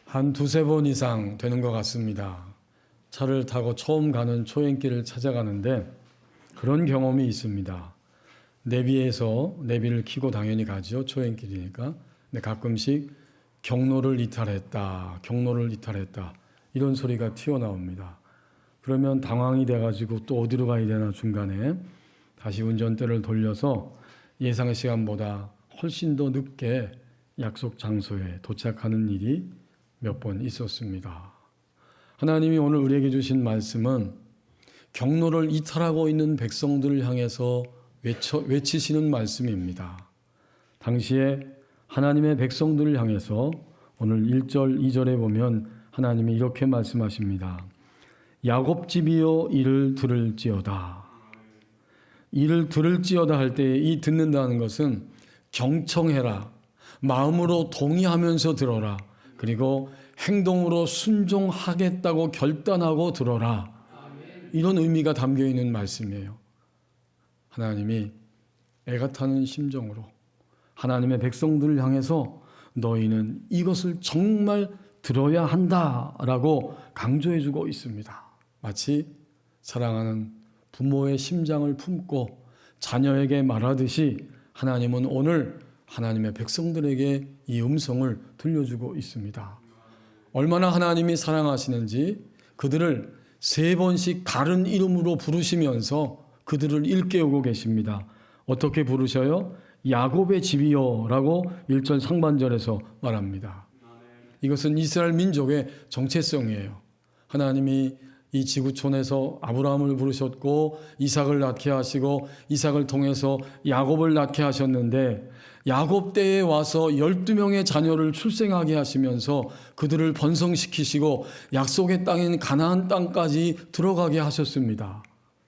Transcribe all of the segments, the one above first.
한 두세 번 이상 되는 것 같습니다. 차를 타고 처음 가는 초행길을 찾아가는데 그런 경험이 있습니다. 내비를 켜고 당연히 가죠. 초행길이니까. 근데 가끔씩 경로를 이탈했다, 이런 소리가 튀어나옵니다. 그러면 당황이 돼가지고 또 어디로 가야 되나 중간에 다시 운전대를 돌려서 예상 시간보다 훨씬 더 늦게 약속 장소에 도착하는 일이 몇 번 있었습니다. 하나님이 오늘 우리에게 주신 말씀은 경로를 이탈하고 있는 백성들을 향해서 외치시는 말씀입니다. 당시에 하나님의 백성들을 향해서 오늘 1절, 2절에 보면 하나님이 이렇게 말씀하십니다. 야곱 집이여 이를 들을지어다. 이를 들을지어다 할 때 이 듣는다는 것은 경청해라. 마음으로 동의하면서 들어라. 그리고 행동으로 순종하겠다고 결단하고 들어라. 이런 의미가 담겨 있는 말씀이에요. 하나님이 애가 타는 심정으로 하나님의 백성들을 향해서 너희는 이것을 정말 들어야 한다라고 강조해주고 있습니다. 마치 사랑하는 부모의 심장을 품고 자녀에게 말하듯이 하나님은 오늘 하나님의 백성들에게 이 음성을 들려주고 있습니다. 얼마나 하나님이 사랑하시는지 그들을 3번씩 다른 이름으로 부르시면서 그들을 일깨우고 계십니다. 어떻게 부르셔요? 야곱의 집이여 라고 1절 상반절에서 말합니다. 이것은 이스라엘 민족의 정체성이에요. 하나님이 이 지구촌에서 아브라함을 부르셨고 이삭을 낳게 하시고 이삭을 통해서 야곱을 낳게 하셨는데 야곱 때에 와서 12명의 자녀를 출생하게 하시면서 그들을 번성시키시고 약속의 땅인 가나안 땅까지 들어가게 하셨습니다.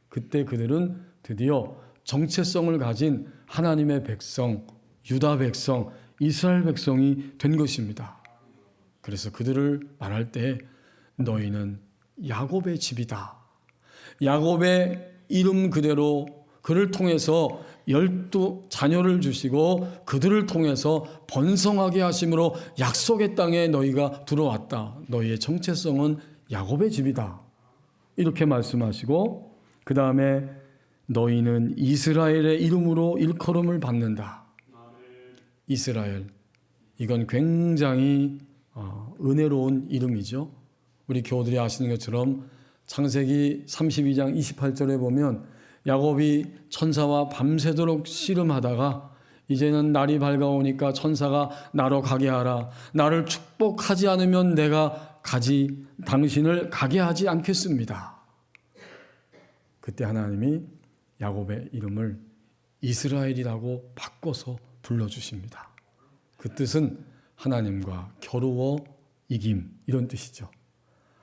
그때 그들은 드디어 정체성을 가진 하나님의 백성, 유다 백성, 이스라엘 백성이 된 것입니다. 그래서 그들을 말할 때 너희는 야곱의 집이다. 야곱의 이름 그대로 그를 통해서 12자녀를 주시고 그들을 통해서 번성하게 하심으로 약속의 땅에 너희가 들어왔다. 너희의 정체성은 야곱의 집이다. 이렇게 말씀하시고 그 다음에 너희는 이스라엘의 이름으로 일컬음을 받는다. 이스라엘. 이건 굉장히 은혜로운 이름이죠. 우리 교우들이 아시는 것처럼 창세기 32장 28절에 보면 야곱이 천사와 밤새도록 씨름하다가 이제는 날이 밝아오니까 천사가 나로 가게 하라. 나를 축복하지 않으면 내가 당신을 가게 하지 않겠습니다. 그때 하나님이 야곱의 이름을 이스라엘이라고 바꿔서 불러주십니다. 그 뜻은 하나님과 겨루어 이김 이런 뜻이죠.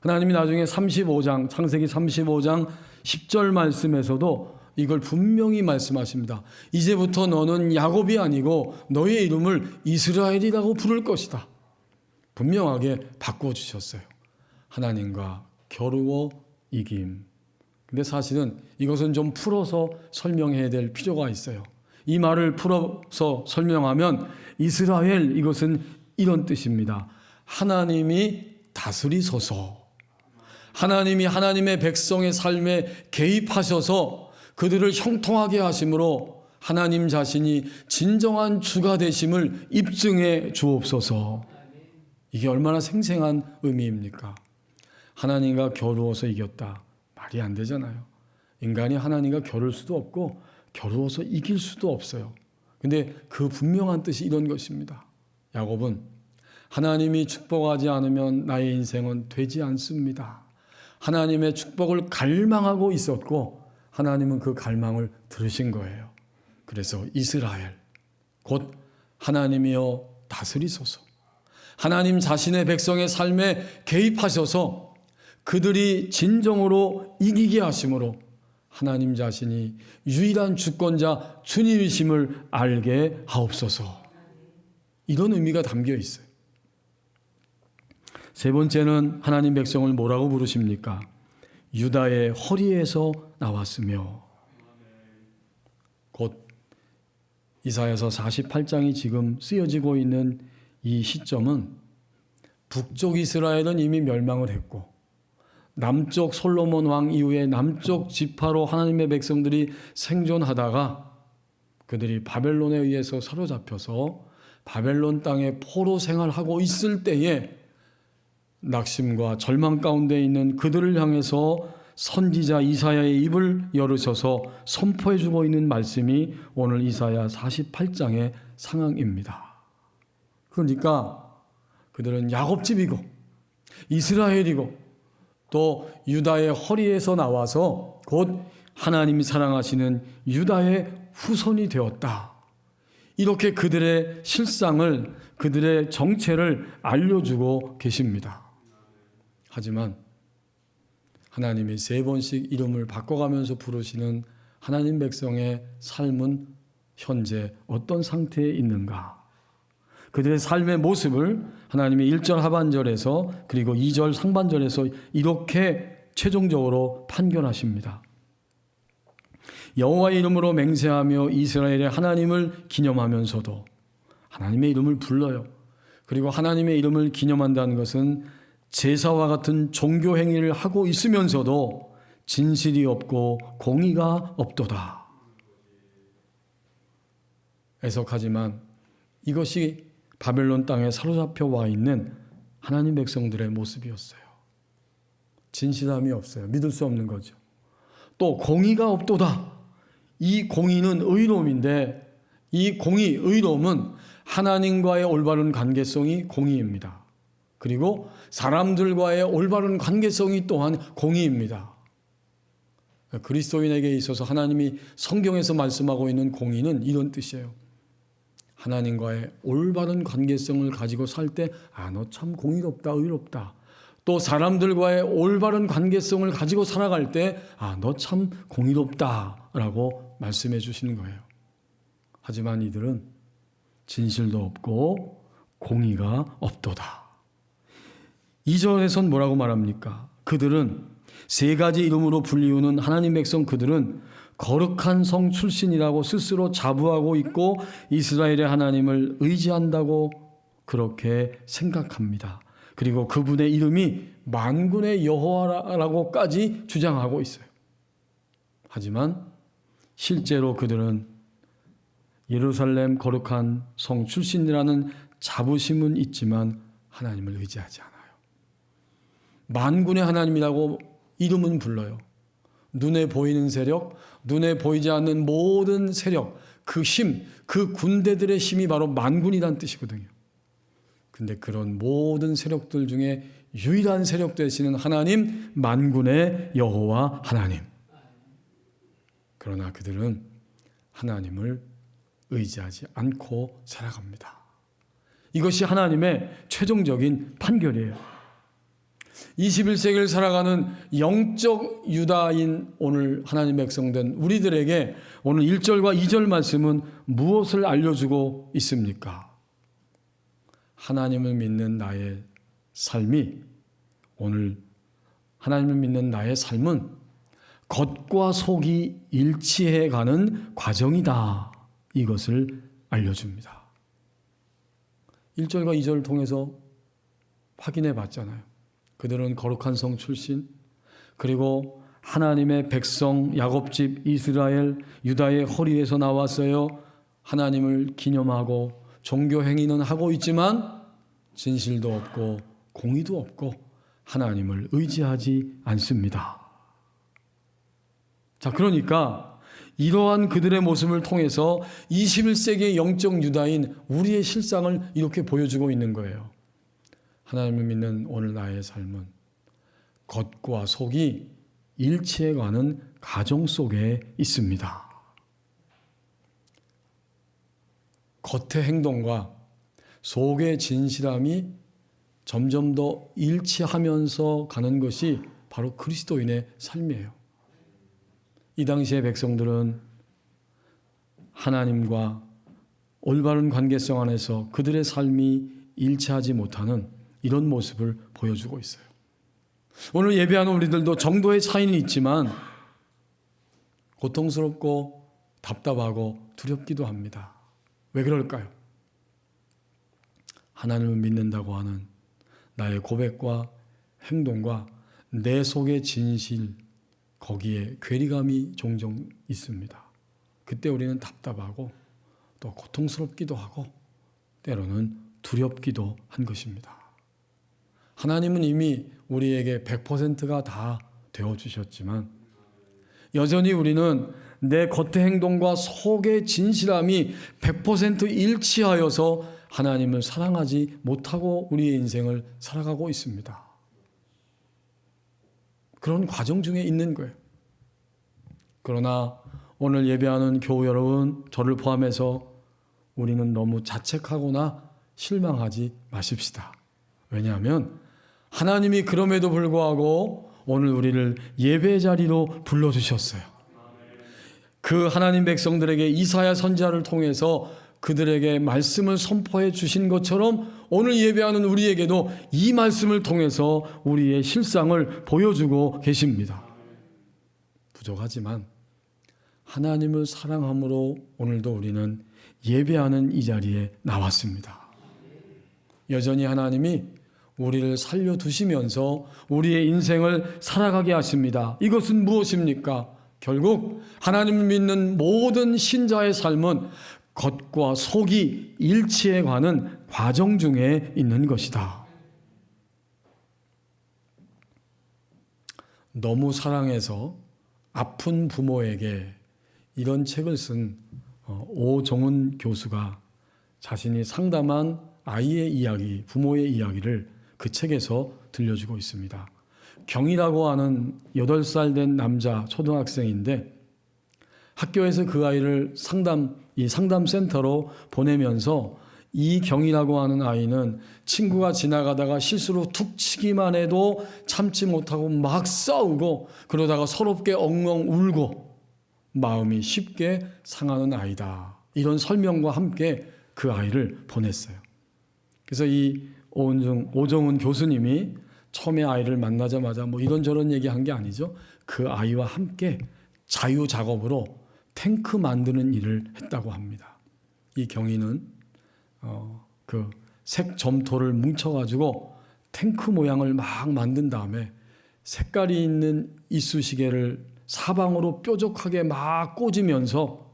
하나님이 나중에 창세기 35장 10절 말씀에서도 이걸 분명히 말씀하십니다. 이제부터 너는 야곱이 아니고 너의 이름을 이스라엘이라고 부를 것이다. 분명하게 바꿔주셨어요. 하나님과 겨루어 이김. 근데 사실은 이것은 좀 풀어서 설명해야 될 필요가 있어요. 이 말을 풀어서 설명하면 이스라엘 이것은 이런 뜻입니다. 하나님이 다스리소서. 하나님이 하나님의 백성의 삶에 개입하셔서 그들을 형통하게 하심으로 하나님 자신이 진정한 주가 되심을 입증해 주옵소서. 이게 얼마나 생생한 의미입니까? 하나님과 겨루어서 이겼다. 말이 안 되잖아요. 인간이 하나님과 겨룰 수도 없고 겨루어서 이길 수도 없어요. 근데 그 분명한 뜻이 이런 것입니다. 야곱은 하나님이 축복하지 않으면 나의 인생은 되지 않습니다. 하나님의 축복을 갈망하고 있었고 하나님은 그 갈망을 들으신 거예요. 그래서 이스라엘 곧 하나님이여 다스리소서. 하나님 자신의 백성의 삶에 개입하셔서 그들이 진정으로 이기게 하심으로 하나님 자신이 유일한 주권자 주님이심을 알게 하옵소서. 이런 의미가 담겨 있어요. 세 번째는 하나님 백성을 뭐라고 부르십니까? 유다의 허리에서 나왔으며. 곧 이사야서 48장이 지금 쓰여지고 있는 이 시점은 북쪽 이스라엘은 이미 멸망을 했고 남쪽 솔로몬 왕 이후에 남쪽 지파로 하나님의 백성들이 생존하다가 그들이 바벨론에 의해서 사로잡혀서 바벨론 땅에 포로 생활하고 있을 때에 낙심과 절망 가운데 있는 그들을 향해서 선지자 이사야의 입을 열으셔서 선포해주고 있는 말씀이 오늘 이사야 48장의 상황입니다. 그러니까 그들은 야곱집이고 이스라엘이고 또 유다의 허리에서 나와서 곧 하나님이 사랑하시는 유다의 후손이 되었다. 이렇게 그들의 실상을, 그들의 정체를 알려주고 계십니다. 하지만 하나님이 3번씩 이름을 바꿔가면서 부르시는 하나님 백성의 삶은 현재 어떤 상태에 있는가? 그들의 삶의 모습을 하나님이 1절 하반절에서 그리고 2절 상반절에서 이렇게 최종적으로 판결하십니다. 여호와의 이름으로 맹세하며 이스라엘의 하나님을 기념하면서도 하나님의 이름을 불러요. 그리고 하나님의 이름을 기념한다는 것은 제사와 같은 종교 행위를 하고 있으면서도 진실이 없고 공의가 없도다. 애석하지만 이것이 바벨론 땅에 사로잡혀 와 있는 하나님 백성들의 모습이었어요. 진실함이 없어요. 믿을 수 없는 거죠. 또 공의가 없도다. 이 공의는 의로움인데 이 공의, 의로움은 하나님과의 올바른 관계성이 공의입니다. 그리고 사람들과의 올바른 관계성이 또한 공의입니다. 그리스도인에게 있어서 하나님이 성경에서 말씀하고 있는 공의는 이런 뜻이에요. 하나님과의 올바른 관계성을 가지고 살 때, 너 참 공의롭다, 의롭다. 또 사람들과의 올바른 관계성을 가지고 살아갈 때, 너 참 공의롭다 라고 말씀해 주시는 거예요. 하지만 이들은 진실도 없고 공의가 없도다. 2절에선 뭐라고 말합니까? 그들은 3가지 이름으로 불리우는 하나님 백성 그들은 거룩한 성 출신이라고 스스로 자부하고 있고 이스라엘의 하나님을 의지한다고 그렇게 생각합니다. 그리고 그분의 이름이 만군의 여호와라고까지 주장하고 있어요. 하지만 실제로 그들은 예루살렘 거룩한 성 출신이라는 자부심은 있지만 하나님을 의지하지 않아요. 만군의 하나님이라고 이름은 불러요. 눈에 보이는 세력, 눈에 보이지 않는 모든 세력, 그 힘, 그 군대들의 힘이 바로 만군이라는 뜻이거든요. 근데 그런 모든 세력들 중에 유일한 세력 되시는 하나님, 만군의 여호와 하나님. 그러나 그들은 하나님을 의지하지 않고 살아갑니다. 이것이 하나님의 최종적인 판결이에요. 21세기를 살아가는 영적 유다인 오늘 하나님 백성된 우리들에게 오늘 1절과 2절 말씀은 무엇을 알려주고 있습니까? 하나님을 믿는 나의 삶이, 오늘 하나님을 믿는 나의 삶은 겉과 속이 일치해가는 과정이다. 이것을 알려줍니다. 1절과 2절을 통해서 확인해 봤잖아요. 그들은 거룩한 성 출신, 그리고 하나님의 백성 야곱집 이스라엘 유다의 허리에서 나왔어요. 하나님을 기념하고 종교 행위는 하고 있지만 진실도 없고 공의도 없고 하나님을 의지하지 않습니다. 자, 그러니까 이러한 그들의 모습을 통해서 21세기의 영적 유다인 우리의 실상을 이렇게 보여주고 있는 거예요. 하나님을 믿는 오늘 나의 삶은 겉과 속이 일치해가는 가정 속에 있습니다. 겉의 행동과 속의 진실함이 점점 더 일치하면서 가는 것이 바로 그리스도인의 삶이에요. 이 당시의 백성들은 하나님과 올바른 관계성 안에서 그들의 삶이 일치하지 못하는 이런 모습을 보여주고 있어요. 오늘 예배하는 우리들도 정도의 차이는 있지만 고통스럽고 답답하고 두렵기도 합니다. 왜 그럴까요? 하나님을 믿는다고 하는 나의 고백과 행동과 내 속의 진실, 거기에 괴리감이 종종 있습니다. 그때 우리는 답답하고 또 고통스럽기도 하고 때로는 두렵기도 한 것입니다. 하나님은 이미 우리에게 100%가 다 되어주셨지만 여전히 우리는 내 겉의 행동과 속의 진실함이 100% 일치하여서 하나님을 사랑하지 못하고 우리의 인생을 살아가고 있습니다. 그런 과정 중에 있는 거예요. 그러나 오늘 예배하는 교우 여러분, 저를 포함해서 우리는 너무 자책하거나 실망하지 마십시다. 왜냐하면 하나님이 그럼에도 불구하고 오늘 우리를 예배 자리로 불러주셨어요. 그 하나님 백성들에게 이사야 선지자를 통해서 그들에게 말씀을 선포해 주신 것처럼 오늘 예배하는 우리에게도 이 말씀을 통해서 우리의 실상을 보여주고 계십니다. 부족하지만 하나님을 사랑함으로 오늘도 우리는 예배하는 이 자리에 나왔습니다. 여전히 하나님이 우리를 살려두시면서 우리의 인생을 살아가게 하십니다. 이것은 무엇입니까? 결국 하나님을 믿는 모든 신자의 삶은 겉과 속이 일치해 가는 과정 중에 있는 것이다. 너무 사랑해서 아픈 부모에게 이런 책을 쓴 오정훈 교수가 자신이 상담한 아이의 이야기, 부모의 이야기를 그 책에서 들려주고 있습니다. 경이라고 하는 8살 된 남자 초등학생인데 학교에서 그 아이를 상담센터로 보내면서 이 경이라고 하는 아이는 친구가 지나가다가 실수로 툭 치기만 해도 참지 못하고 막 싸우고 그러다가 서럽게 엉엉 울고 마음이 쉽게 상하는 아이다. 이런 설명과 함께 그 아이를 보냈어요. 그래서 이 오정훈 교수님이 처음에 아이를 만나자마자 뭐 이런저런 얘기한 게 아니죠. 그 아이와 함께 자유 작업으로 탱크 만드는 일을 했다고 합니다. 이 경이는 그 색 점토를 뭉쳐가지고 탱크 모양을 막 만든 다음에 색깔이 있는 이쑤시개를 사방으로 뾰족하게 막 꽂으면서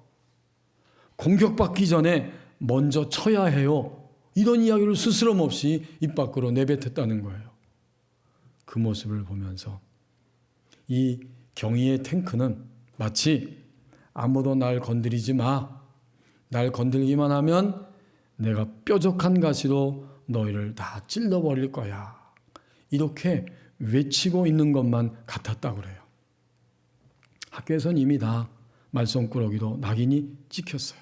공격받기 전에 먼저 쳐야 해요. 이런 이야기를 스스럼 없이 입 밖으로 내뱉었다는 거예요. 그 모습을 보면서 이 경이의 탱크는 마치 아무도 날 건드리지 마. 날 건들기만 하면 내가 뾰족한 가시로 너희를 다 찔러버릴 거야. 이렇게 외치고 있는 것만 같았다고 그래요. 학교에서는 이미 다 말썽꾸러기로 낙인이 찍혔어요.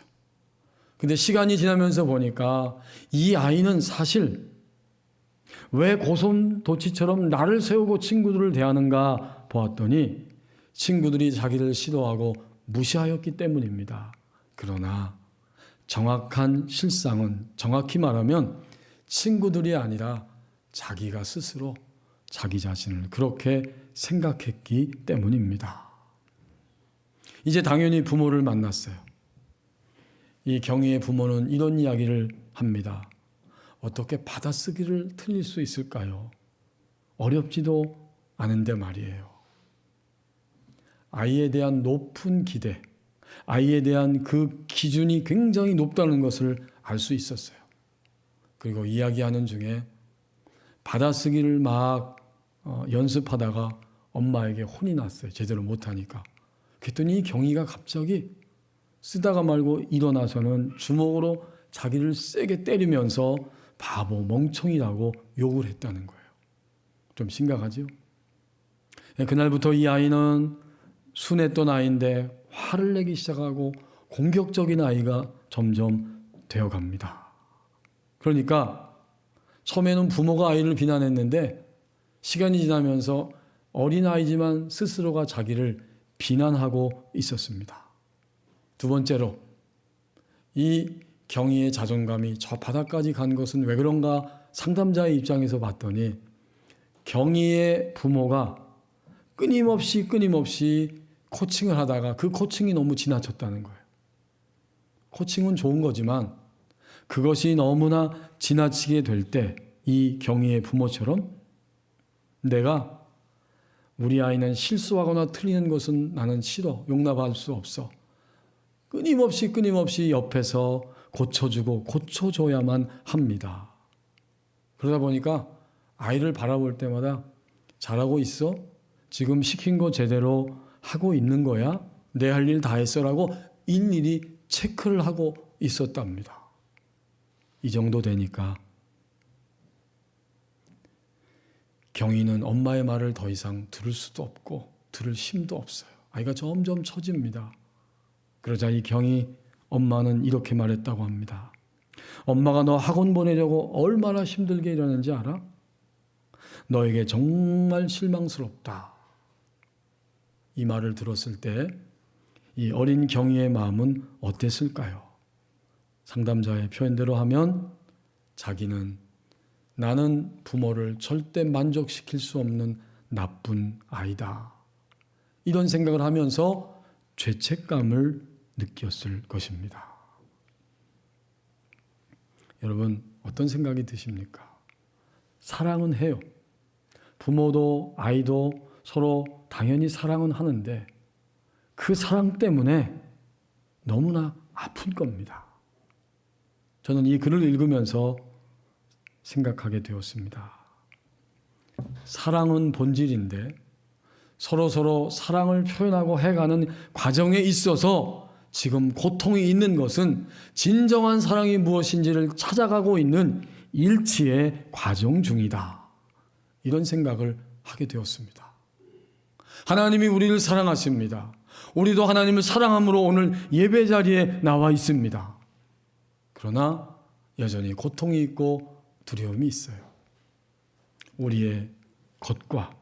근데 시간이 지나면서 보니까 이 아이는 사실 왜 고슴도치처럼 나를 세우고 친구들을 대하는가 보았더니 친구들이 자기를 싫어하고 무시하였기 때문입니다. 그러나 정확한 실상은 정확히 말하면 친구들이 아니라 자기가 스스로 자기 자신을 그렇게 생각했기 때문입니다. 이제 당연히 부모를 만났어요. 이 경이의 부모는 이런 이야기를 합니다. 어떻게 받아쓰기를 틀릴 수 있을까요? 어렵지도 않은데 말이에요. 아이에 대한 높은 기대, 아이에 대한 그 기준이 굉장히 높다는 것을 알 수 있었어요. 그리고 이야기하는 중에 받아쓰기를 막 연습하다가 엄마에게 혼이 났어요. 제대로 못하니까. 그랬더니 이 경이가 갑자기 쓰다가 말고 일어나서는 주먹으로 자기를 세게 때리면서 바보, 멍청이라고 욕을 했다는 거예요. 좀 심각하죠? 그날부터 이 아이는 순했던 아이인데 화를 내기 시작하고 공격적인 아이가 점점 되어갑니다. 그러니까 처음에는 부모가 아이를 비난했는데 시간이 지나면서 어린아이지만 스스로가 자기를 비난하고 있었습니다. 두 번째로 이 경이의 자존감이 저 바닥까지 간 것은 왜 그런가 상담자의 입장에서 봤더니 경이의 부모가 끊임없이 코칭을 하다가 그 코칭이 너무 지나쳤다는 거예요. 코칭은 좋은 거지만 그것이 너무나 지나치게 될 때 이 경희의 부모처럼 내가 우리 아이는 실수하거나 틀리는 것은 나는 싫어. 용납할 수 없어. 끊임없이 옆에서 고쳐주고 고쳐줘야만 합니다. 그러다 보니까 아이를 바라볼 때마다 잘하고 있어? 지금 시킨 거 제대로 하고 있는 거야? 내 할 일 다 했어라고 일일이 체크를 하고 있었답니다. 이 정도 되니까 경희는 엄마의 말을 더 이상 들을 수도 없고 들을 힘도 없어요. 아이가 점점 처집니다. 그러자 이 경희 엄마는 이렇게 말했다고 합니다. 엄마가 너 학원 보내려고 얼마나 힘들게 일하는지 알아? 너에게 정말 실망스럽다. 이 말을 들었을 때 이 어린 경희의 마음은 어땠을까요? 상담자의 표현대로 하면 자기는 나는 부모를 절대 만족시킬 수 없는 나쁜 아이다. 이런 생각을 하면서 죄책감을 느꼈을 것입니다. 여러분 어떤 생각이 드십니까? 사랑은 해요. 부모도 아이도 서로 당연히 사랑은 하는데 그 사랑 때문에 너무나 아픈 겁니다. 저는 이 글을 읽으면서 생각하게 되었습니다. 사랑은 본질인데 서로 사랑을 표현하고 해가는 과정에 있어서 지금 고통이 있는 것은 진정한 사랑이 무엇인지를 찾아가고 있는 일치의 과정 중이다. 이런 생각을 하게 되었습니다. 하나님이 우리를 사랑하십니다. 우리도 하나님을 사랑함으로 오늘 예배 자리에 나와 있습니다. 그러나 여전히 고통이 있고 두려움이 있어요. 우리의 겉과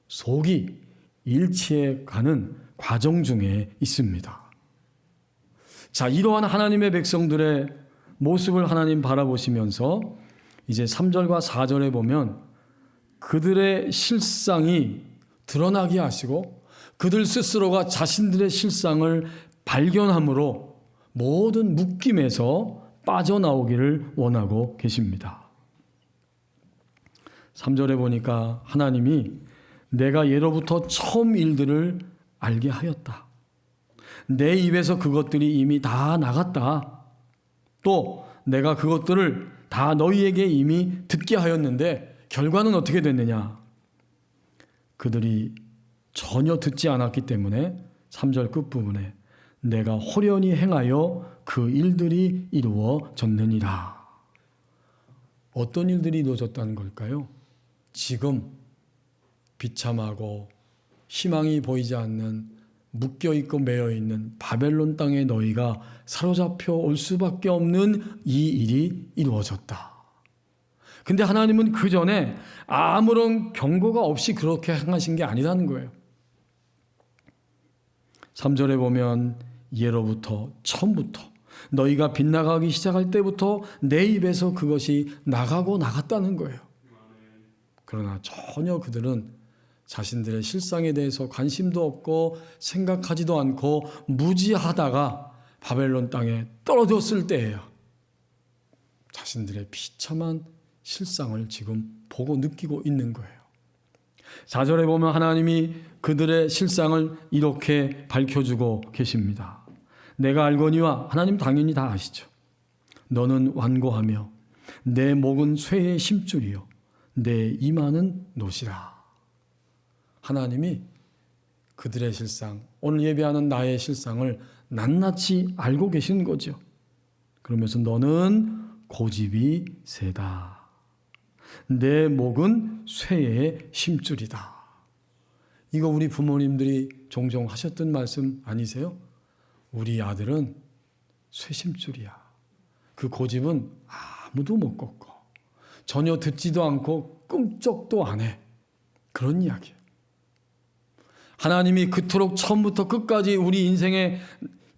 속이 일치해 가는 과정 중에 있습니다. 자, 이러한 하나님의 백성들의 모습을 하나님 바라보시면서 이제 3절과 4절에 보면 그들의 실상이 드러나게 하시고 그들 스스로가 자신들의 실상을 발견함으로 모든 묶임에서 빠져나오기를 원하고 계십니다. 3절에 보니까 하나님이 내가 예로부터 처음 일들을 알게 하였다. 내 입에서 그것들이 이미 다 나갔다. 또 내가 그것들을 다 너희에게 이미 듣게 하였는데 결과는 어떻게 됐느냐? 그들이 전혀 듣지 않았기 때문에 3절 끝부분에 내가 호련히 행하여 그 일들이 이루어졌느니라. 어떤 일들이 이루어졌다는 걸까요? 지금 비참하고 희망이 보이지 않는 묶여있고 매여있는 바벨론 땅에 너희가 사로잡혀 올 수밖에 없는 이 일이 이루어졌다. 근데 하나님은 그 전에 아무런 경고가 없이 그렇게 행하신 게 아니라는 거예요. 3절에 보면 예로부터 처음부터 너희가 빗나가기 시작할 때부터 내 입에서 그것이 나가고 나갔다는 거예요. 그러나 전혀 그들은 자신들의 실상에 대해서 관심도 없고 생각하지도 않고 무지하다가 바벨론 땅에 떨어졌을 때예요. 자신들의 비참한 실상을 지금 보고 느끼고 있는 거예요. 4절에 보면 하나님이 그들의 실상을 이렇게 밝혀주고 계십니다. 내가 알거니와 하나님 당연히 다 아시죠. 너는 완고하며 내 목은 쇠의 심줄이요 내 이마는 노시라. 하나님이 그들의 실상, 오늘 예배하는 나의 실상을 낱낱이 알고 계시는 거죠. 그러면서 너는 고집이 세다. 내 목은 쇠의 심줄이다. 이거 우리 부모님들이 종종 하셨던 말씀 아니세요? 우리 아들은 쇠심줄이야. 그 고집은 아무도 못 꺾어. 전혀 듣지도 않고 꿈쩍도 안 해. 그런 이야기예요. 하나님이 그토록 처음부터 끝까지 우리 인생에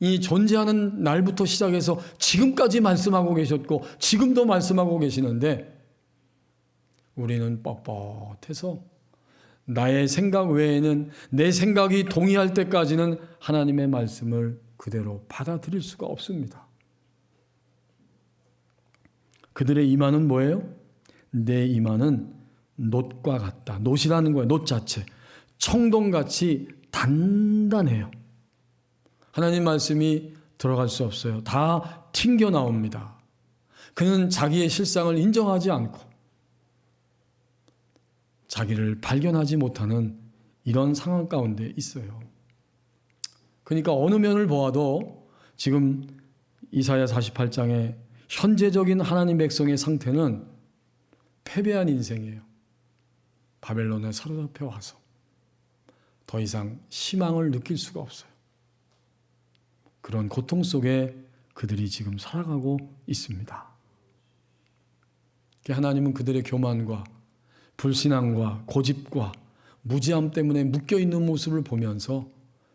이 존재하는 날부터 시작해서 지금까지 말씀하고 계셨고 지금도 말씀하고 계시는데 우리는 뻣뻣해서 나의 생각 외에는 내 생각이 동의할 때까지는 하나님의 말씀을 그대로 받아들일 수가 없습니다. 그들의 이마는 뭐예요? 내 이마는 놋과 같다. 놋이라는 거예요. 놋 자체. 청동같이 단단해요. 하나님 말씀이 들어갈 수 없어요. 다 튕겨 나옵니다. 그는 자기의 실상을 인정하지 않고 자기를 발견하지 못하는 이런 상황 가운데 있어요. 그러니까 어느 면을 보아도 지금 이사야 48장의 현재적인 하나님 백성의 상태는 패배한 인생이에요. 바벨론에 사로잡혀 와서 더 이상 희망을 느낄 수가 없어요. 그런 고통 속에 그들이 지금 살아가고 있습니다. 하나님은 그들의 교만과 불신앙과 고집과 무지함 때문에 묶여있는 모습을 보면서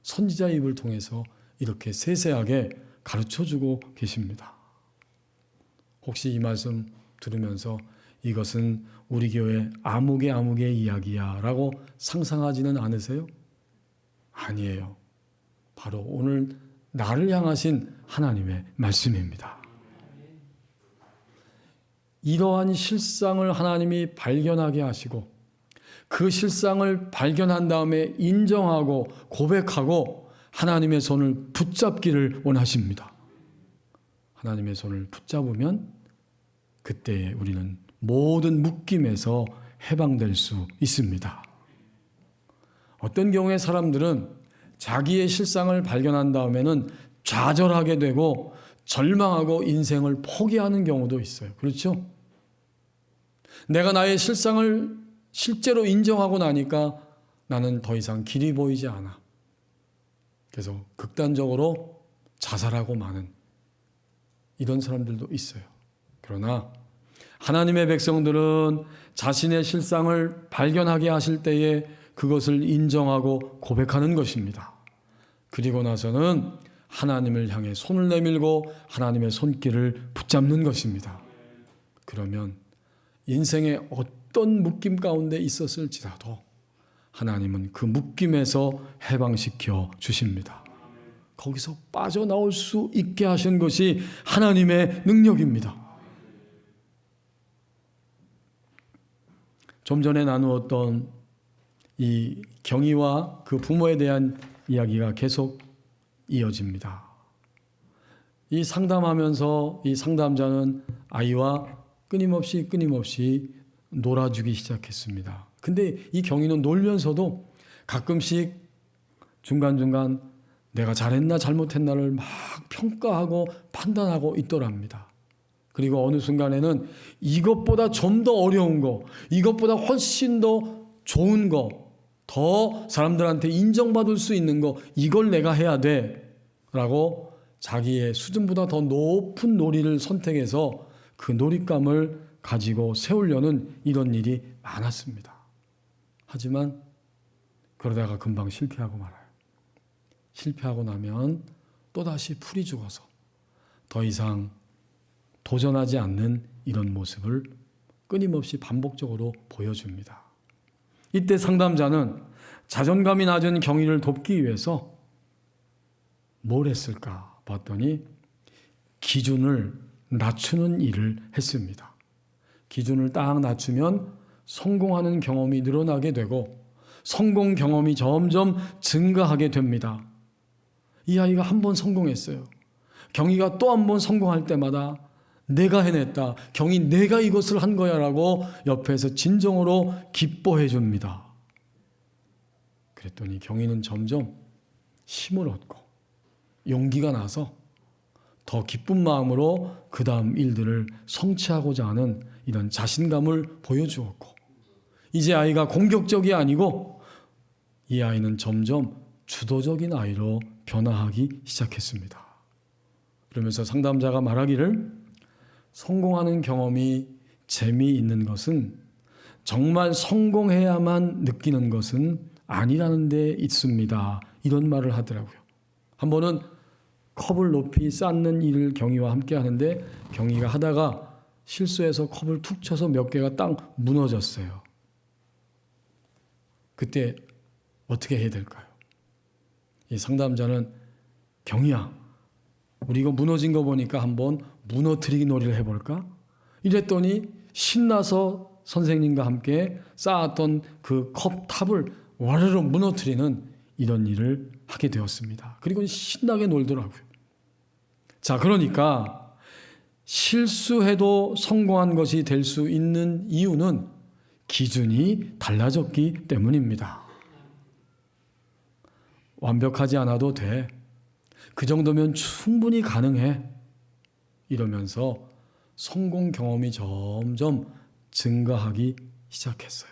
선지자의 입을 통해서 이렇게 세세하게 가르쳐주고 계십니다. 혹시 이 말씀 들으면서 이것은 우리 교회 아무개 이야기야 라고 상상하지는 않으세요? 아니에요. 바로 오늘 나를 향하신 하나님의 말씀입니다. 이러한 실상을 하나님이 발견하게 하시고 그 실상을 발견한 다음에 인정하고 고백하고 하나님의 손을 붙잡기를 원하십니다. 하나님의 손을 붙잡으면 그때 우리는 모든 묶임에서 해방될 수 있습니다. 어떤 경우에 사람들은 자기의 실상을 발견한 다음에는 좌절하게 되고 절망하고 인생을 포기하는 경우도 있어요. 그렇죠? 내가 나의 실상을 실제로 인정하고 나니까 나는 더 이상 길이 보이지 않아. 그래서 극단적으로 자살하고 마는 이런 사람들도 있어요. 그러나 하나님의 백성들은 자신의 실상을 발견하게 하실 때에 그것을 인정하고 고백하는 것입니다. 그리고 나서는 하나님을 향해 손을 내밀고 하나님의 손길을 붙잡는 것입니다. 그러면 인생의 어떤 묶임 가운데 있었을지라도 하나님은 그 묶임에서 해방시켜 주십니다. 거기서 빠져나올 수 있게 하신 것이 하나님의 능력입니다. 좀 전에 나누었던 이 경희와 그 부모에 대한 이야기가 계속 이어집니다. 이 상담하면서 이 상담자는 아이와 끊임없이 놀아주기 시작했습니다. 근데 이 경희는 놀면서도 가끔씩 중간중간 내가 잘했나 잘못했나를 막 평가하고 판단하고 있더랍니다. 그리고 어느 순간에는 이것보다 좀 더 어려운 거, 이것보다 훨씬 더 좋은 거, 더 사람들한테 인정받을 수 있는 거, 이걸 내가 해야 돼 라고 자기의 수준보다 더 높은 놀이를 선택해서 그 놀잇감을 가지고 세우려는 이런 일이 많았습니다. 하지만 그러다가 금방 실패하고 말아요. 실패하고 나면 또다시 풀이 죽어서 더 이상 도전하지 않는 이런 모습을 끊임없이 반복적으로 보여줍니다. 이때 상담자는 자존감이 낮은 경희를 돕기 위해서 뭘 했을까 봤더니 기준을 낮추는 일을 했습니다. 기준을 딱 낮추면 성공하는 경험이 늘어나게 되고 성공 경험이 점점 증가하게 됩니다. 이 아이가 한 번 성공했어요. 경희가 또 한 번 성공할 때마다 내가 해냈다. 경희 내가 이것을 한 거야 라고 옆에서 진정으로 기뻐해 줍니다. 그랬더니 경희는 점점 힘을 얻고 용기가 나서 더 기쁜 마음으로 그 다음 일들을 성취하고자 하는 이런 자신감을 보여주었고 이제 아이가 공격적이 아니고 이 아이는 점점 주도적인 아이로 변화하기 시작했습니다. 그러면서 상담자가 말하기를 성공하는 경험이 재미있는 것은 정말 성공해야만 느끼는 것은 아니라는 데 있습니다. 이런 말을 하더라고요. 한 번은 컵을 높이 쌓는 일을 경희와 함께 하는데 경희가 하다가 실수해서 컵을 툭 쳐서 몇 개가 딱 무너졌어요. 그때 어떻게 해야 될까요? 이 상담자는 경희야, 우리 이거 무너진 거 보니까 한번 무너뜨리기 놀이를 해볼까? 이랬더니 신나서 선생님과 함께 쌓았던 그 컵탑을 와르르 무너뜨리는 이런 일을 하게 되었습니다. 그리고 신나게 놀더라고요. 자, 그러니까 실수해도 성공한 것이 될 수 있는 이유는 기준이 달라졌기 때문입니다. 완벽하지 않아도 돼. 그 정도면 충분히 가능해. 이러면서 성공 경험이 점점 증가하기 시작했어요.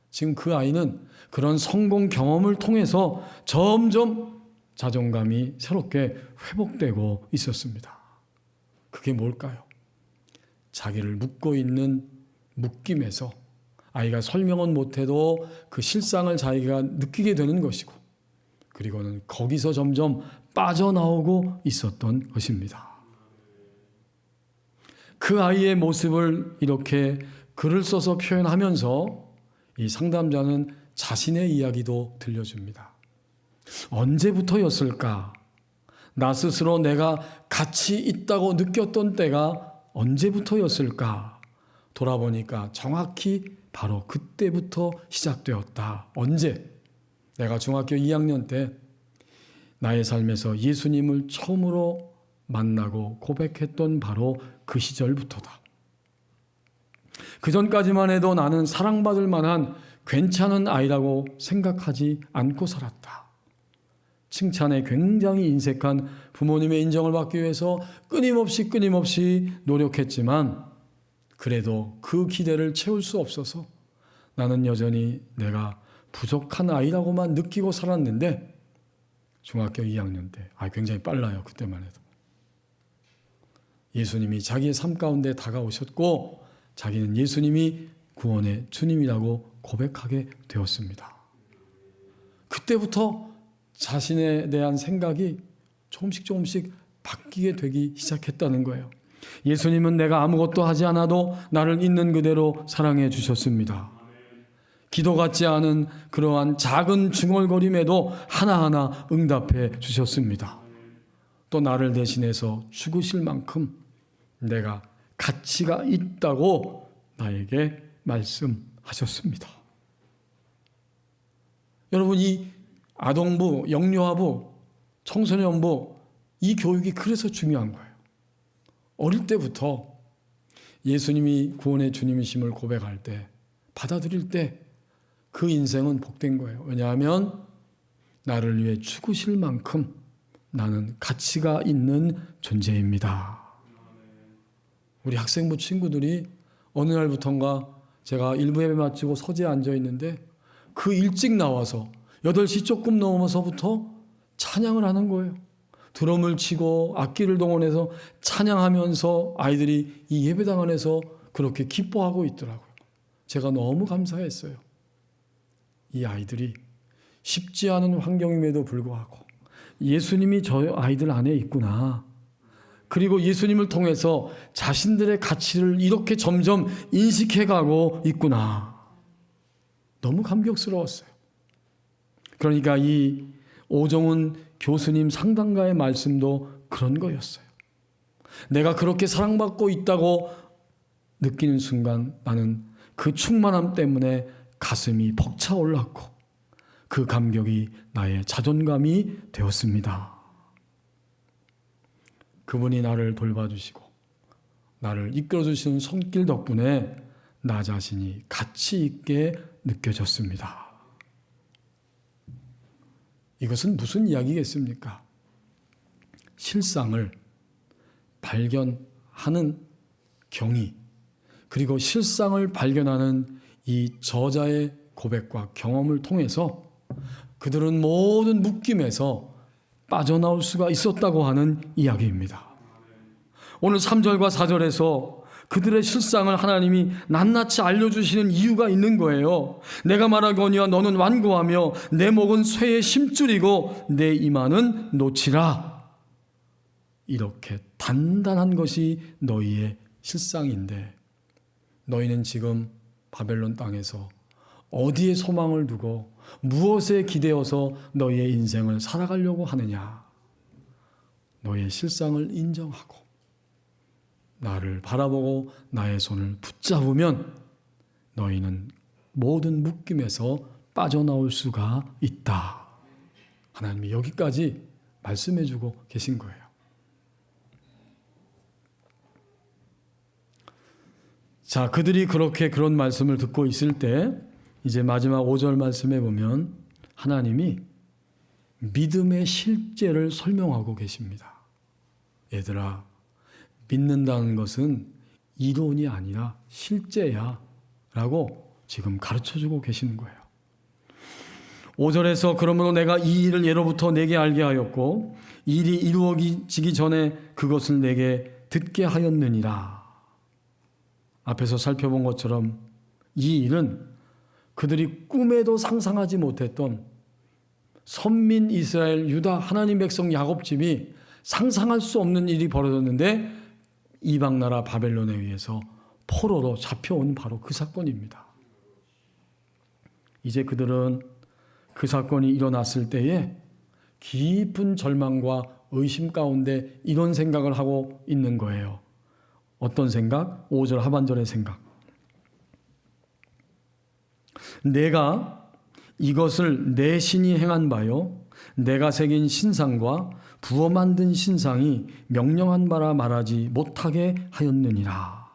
지금 그 아이는 그런 성공 경험을 통해서 점점 자존감이 새롭게 회복되고 있었습니다. 그게 뭘까요? 자기를 묶고 있는 묶임에서 아이가 설명은 못해도 그 실상을 자기가 느끼게 되는 것이고, 그리고는 거기서 점점 빠져나오고 있었던 것입니다. 그 아이의 모습을 이렇게 글을 써서 표현하면서 이 상담자는 자신의 이야기도 들려줍니다. 언제부터였을까? 나 스스로 내가 가치 있다고 느꼈던 때가 언제부터였을까? 돌아보니까 정확히 바로 그때부터 시작되었다. 언제? 내가 중학교 2학년 때 나의 삶에서 예수님을 처음으로 만나고 고백했던 바로 그 시절부터다. 그 전까지만 해도 나는 사랑받을 만한 괜찮은 아이라고 생각하지 않고 살았다. 칭찬에 굉장히 인색한 부모님의 인정을 받기 위해서 끊임없이 노력했지만 그래도 그 기대를 채울 수 없어서 나는 여전히 내가 부족한 아이라고만 느끼고 살았는데, 중학교 2학년 때, 굉장히 빨라요. 그때만 해도. 예수님이 자기의 삶 가운데 다가오셨고 자기는 예수님이 구원의 주님이라고 고백하게 되었습니다. 그때부터 자신에 대한 생각이 조금씩 바뀌게 되기 시작했다는 거예요. 예수님은 내가 아무것도 하지 않아도 나를 있는 그대로 사랑해 주셨습니다. 기도 같지 않은 그러한 작은 중얼거림에도 하나하나 응답해 주셨습니다. 또 나를 대신해서 죽으실 만큼 내가 가치가 있다고 나에게 말씀하셨습니다. 여러분, 이 아동부, 영유아부, 청소년부, 이 교육이 그래서 중요한 거예요. 어릴 때부터 예수님이 구원의 주님이심을 고백할 때, 받아들일 때 그 인생은 복된 거예요. 왜냐하면 나를 위해 죽으실 만큼 나는 가치가 있는 존재입니다. 우리 학생부 친구들이 어느 날부턴가 제가 일부 예배 마치고 서재에 앉아 있는데 그 일찍 나와서 8시 조금 넘어서부터 찬양을 하는 거예요. 드럼을 치고 악기를 동원해서 찬양하면서 아이들이 이 예배당 안에서 그렇게 기뻐하고 있더라고요. 제가 너무 감사했어요. 이 아이들이 쉽지 않은 환경임에도 불구하고 예수님이 저 아이들 안에 있구나. 그리고 예수님을 통해서 자신들의 가치를 이렇게 점점 인식해가고 있구나. 너무 감격스러웠어요. 그러니까 이 오정훈 교수님 상담가의 말씀도 그런 거였어요. 내가 그렇게 사랑받고 있다고 느끼는 순간 나는 그 충만함 때문에 가슴이 벅차올랐고 그 감격이 나의 자존감이 되었습니다. 그분이 나를 돌봐주시고 나를 이끌어주시는 손길 덕분에 나 자신이 가치 있게 느껴졌습니다. 이것은 무슨 이야기겠습니까? 실상을 발견하는 경위, 그리고 실상을 발견하는 이 저자의 고백과 경험을 통해서 그들은 모든 묶임에서 빠져나올 수가 있었다고 하는 이야기입니다. 오늘 3절과 4절에서 그들의 실상을 하나님이 낱낱이 알려주시는 이유가 있는 거예요. 내가 말하거니와 너는 완고하며 내 목은 쇠의 심줄이고 내 이마는 노치라. 이렇게 단단한 것이 너희의 실상인데 너희는 지금 바벨론 땅에서 어디에 소망을 두고 무엇에 기대어서 너희의 인생을 살아가려고 하느냐. 너희의 실상을 인정하고 나를 바라보고 나의 손을 붙잡으면 너희는 모든 묶임에서 빠져나올 수가 있다. 하나님이 여기까지 말씀해 주고 계신 거예요. 자, 그들이 그렇게 그런 말씀을 듣고 있을 때 이제 마지막 5절 말씀에 보면 하나님이 믿음의 실제를 설명하고 계십니다. 얘들아, 믿는다는 것은 이론이 아니라 실제야 라고 지금 가르쳐주고 계시는 거예요. 5절에서 그러므로 내가 이 일을 예로부터 내게 알게 하였고 이 일이 이루어지기 전에 그것을 내게 듣게 하였느니라. 앞에서 살펴본 것처럼 이 일은 그들이 꿈에도 상상하지 못했던 선민 이스라엘 유다 하나님 백성 야곱 집이 상상할 수 없는 일이 벌어졌는데 이방 나라 바벨론에 의해서 포로로 잡혀온 바로 그 사건입니다. 이제 그들은 그 사건이 일어났을 때에 깊은 절망과 의심 가운데 이런 생각을 하고 있는 거예요. 어떤 생각? 5절 하반절의 생각. 내가 이것을 내 신이 행한 바요 내가 새긴 신상과 부어 만든 신상이 명령한 바라 말하지 못하게 하였느니라.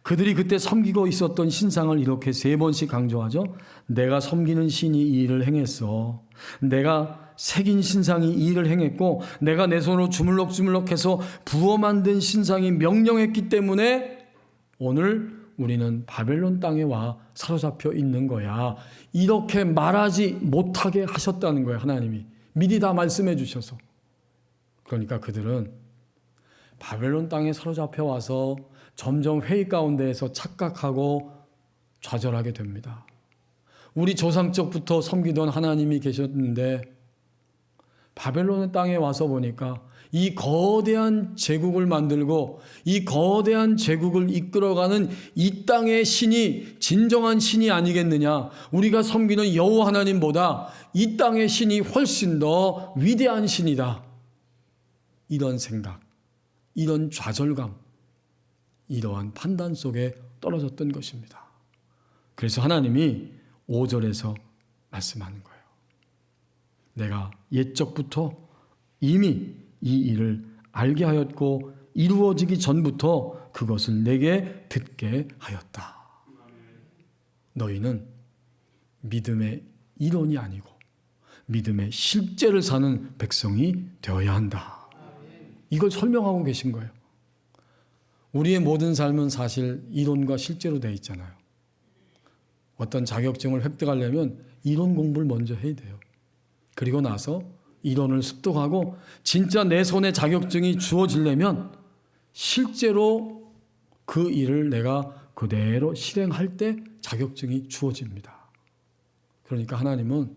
그들이 그때 섬기고 있었던 신상을 이렇게 3번씩 강조하죠. 내가 섬기는 신이 이 일을 행했어. 내가 새긴 신상이 이 일을 행했고 내가 내 손으로 주물럭주물럭해서 부어 만든 신상이 명령했기 때문에 오늘 우리는 바벨론 땅에 와 사로잡혀 있는 거야. 이렇게 말하지 못하게 하셨다는 거예요. 하나님이 미리 다 말씀해 주셔서. 그러니까 그들은 바벨론 땅에 사로잡혀 와서 점점 회의 가운데에서 착각하고 좌절하게 됩니다. 우리 조상적부터 섬기던 하나님이 계셨는데 바벨론 땅에 와서 보니까 이 거대한 제국을 만들고 이 거대한 제국을 이끌어가는 이 땅의 신이 진정한 신이 아니겠느냐. 우리가 섬기는 여호와 하나님보다 이 땅의 신이 훨씬 더 위대한 신이다. 이런 생각, 이런 좌절감, 이러한 판단 속에 떨어졌던 것입니다. 그래서 하나님이 5절에서 말씀하는 거예요. 내가 옛적부터 이미 이 일을 알게 하였고 이루어지기 전부터 그것을 내게 듣게 하였다. 너희는 믿음의 이론이 아니고 믿음의 실제를 사는 백성이 되어야 한다. 이걸 설명하고 계신 거예요. 우리의 모든 삶은 사실 이론과 실제로 되어 있잖아요. 어떤 자격증을 획득하려면 이론 공부를 먼저 해야 돼요. 그리고 나서 이론을 습득하고 진짜 내 손에 자격증이 주어지려면 실제로 그 일을 내가 그대로 실행할 때 자격증이 주어집니다. 그러니까 하나님은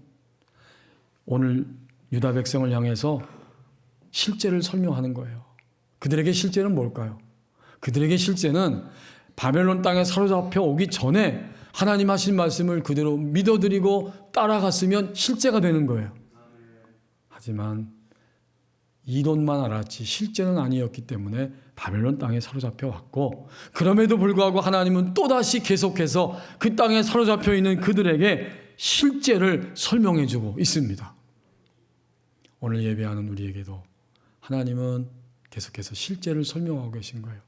오늘 유다 백성을 향해서 실제를 설명하는 거예요. 그들에게 실제는 뭘까요? 그들에게 실제는 바벨론 땅에 사로잡혀 오기 전에 하나님 하신 말씀을 그대로 믿어드리고 따라갔으면 실제가 되는 거예요. 하지만 이론만 알았지 실제는 아니었기 때문에 바벨론 땅에 사로잡혀 왔고 그럼에도 불구하고 하나님은 또다시 계속해서 그 땅에 사로잡혀 있는 그들에게 실제를 설명해 주고 있습니다. 오늘 예배하는 우리에게도 하나님은 계속해서 실제를 설명하고 계신 거예요.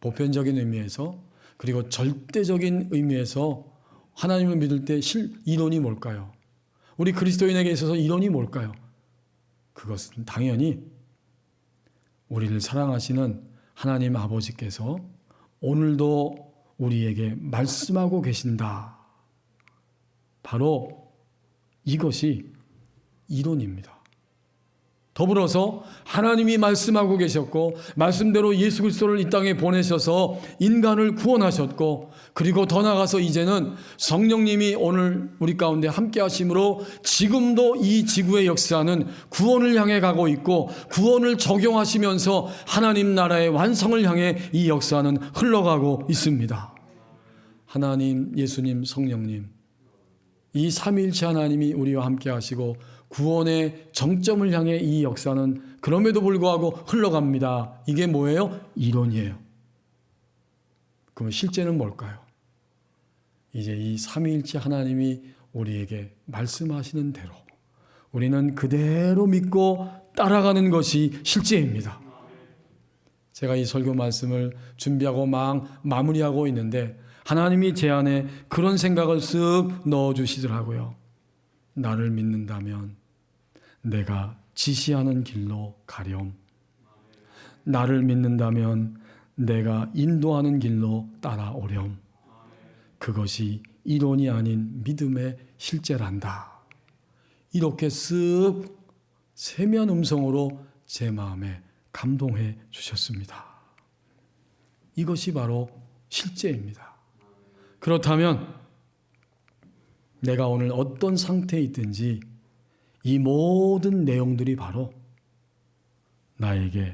보편적인 의미에서 그리고 절대적인 의미에서 하나님을 믿을 때 이론이 뭘까요? 우리 그리스도인에게 있어서 이론이 뭘까요? 그것은 당연히 우리를 사랑하시는 하나님 아버지께서 오늘도 우리에게 말씀하고 계신다. 바로 이것이 이론입니다. 더불어서 하나님이 말씀하고 계셨고 말씀대로 예수 그리스도를 이 땅에 보내셔서 인간을 구원하셨고 그리고 더 나아가서 이제는 성령님이 오늘 우리 가운데 함께 하심으로 지금도 이 지구의 역사는 구원을 향해 가고 있고 구원을 적용하시면서 하나님 나라의 완성을 향해 이 역사는 흘러가고 있습니다. 하나님, 예수님, 성령님 이 삼위일체 하나님이 우리와 함께 하시고 구원의 정점을 향해 이 역사는 그럼에도 불구하고 흘러갑니다. 이게 뭐예요? 이론이에요. 그럼 실제는 뭘까요? 이제 이 삼위일체 하나님이 우리에게 말씀하시는 대로 우리는 그대로 믿고 따라가는 것이 실제입니다. 제가 이 설교 말씀을 준비하고 마무리하고 있는데 하나님이 제 안에 그런 생각을 쓱 넣어주시더라고요. 나를 믿는다면 내가 지시하는 길로 가렴. 나를 믿는다면 내가 인도하는 길로 따라오렴. 그것이 이론이 아닌 믿음의 실제란다. 이렇게 쓱 세면 음성으로 제 마음에 감동해 주셨습니다. 이것이 바로 실제입니다. 그렇다면 내가 오늘 어떤 상태에 있든지 이 모든 내용들이 바로 나에게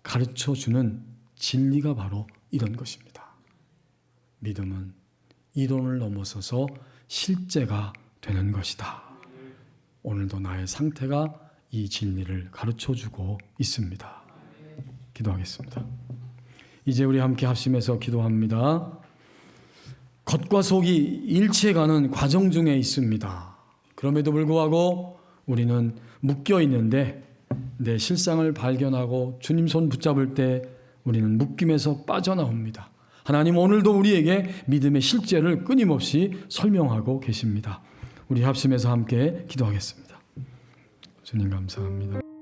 가르쳐주는 진리가 바로 이런 것입니다. 믿음은 이론을 넘어서서 실제가 되는 것이다. 오늘도 나의 상태가 이 진리를 가르쳐주고 있습니다. 기도하겠습니다. 이제 우리 함께 합심해서 기도합니다. 겉과 속이 일치해가는 과정 중에 있습니다. 그럼에도 불구하고 우리는 묶여 있는데 내 실상을 발견하고 주님 손 붙잡을 때 우리는 묶임에서 빠져나옵니다. 하나님 오늘도 우리에게 믿음의 실제를 끊임없이 설명하고 계십니다. 우리 합심해서 함께 기도하겠습니다. 주님 감사합니다.